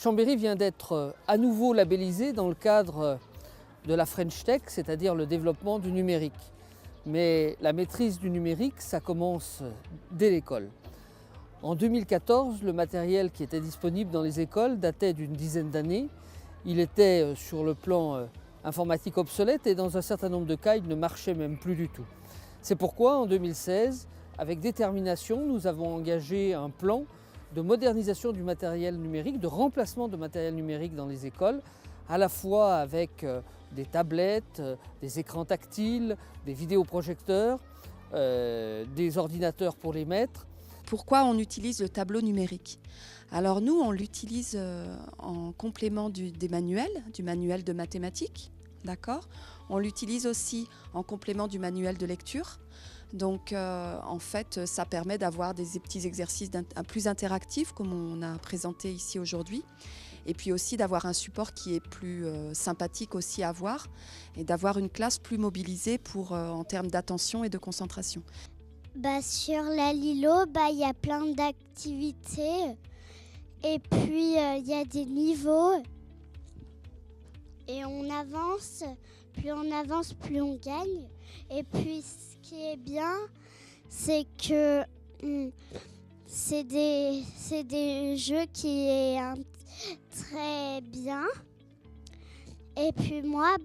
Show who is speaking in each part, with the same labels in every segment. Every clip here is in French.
Speaker 1: Chambéry vient d'être à nouveau labellisé dans le cadre de la French Tech, c'est-à-dire le développement du numérique. Mais la maîtrise du numérique, ça commence dès l'école. En 2014, le matériel qui était disponible dans les écoles datait d'une dizaine d'années. Il était sur le plan informatique obsolète et dans un certain nombre de cas, il ne marchait même plus du tout. C'est pourquoi en 2016, avec détermination, nous avons engagé un plan de modernisation du matériel numérique, de remplacement de matériel numérique dans les écoles, à la fois avec des tablettes, des écrans tactiles, des vidéoprojecteurs, des ordinateurs pour les maîtres.
Speaker 2: Pourquoi on utilise le tableau numérique? Alors nous, on l'utilise en complément du manuel de mathématiques, d'accord? On l'utilise aussi en complément du manuel de lecture. Donc en fait, ça permet d'avoir des petits exercices plus interactifs comme on a présenté ici aujourd'hui. Et puis aussi d'avoir un support qui est plus sympathique aussi à voir et d'avoir une classe plus mobilisée en termes d'attention et de concentration.
Speaker 3: Sur la Lilo, il y a plein d'activités et puis il y a des niveaux et on avance, plus on gagne. Et puis ce qui est bien, c'est que c'est des jeux qui est très bien. Et puis moi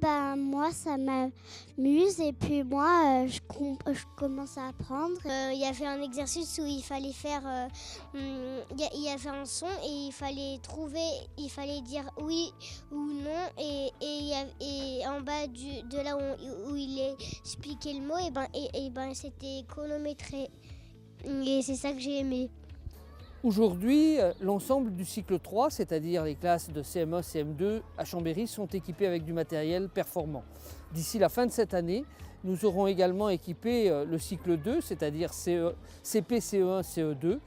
Speaker 3: ça m'amuse et puis je commence à apprendre.
Speaker 4: Il y avait un exercice où il fallait faire, il y avait un son et il fallait dire oui ou non et en bas de là où il expliquait le mot et c'était chronométré et c'est ça que j'ai aimé.
Speaker 1: Aujourd'hui, l'ensemble du cycle 3, c'est-à-dire les classes de CM1, CM2 à Chambéry, sont équipées avec du matériel performant. D'ici la fin de cette année, nous aurons également équipé le cycle 2, c'est-à-dire CP, CE1, CE2.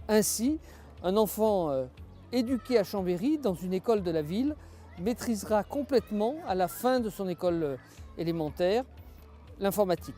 Speaker 1: Ainsi, un enfant éduqué à Chambéry, dans une école de la ville, maîtrisera complètement, à la fin de son école élémentaire, l'informatique.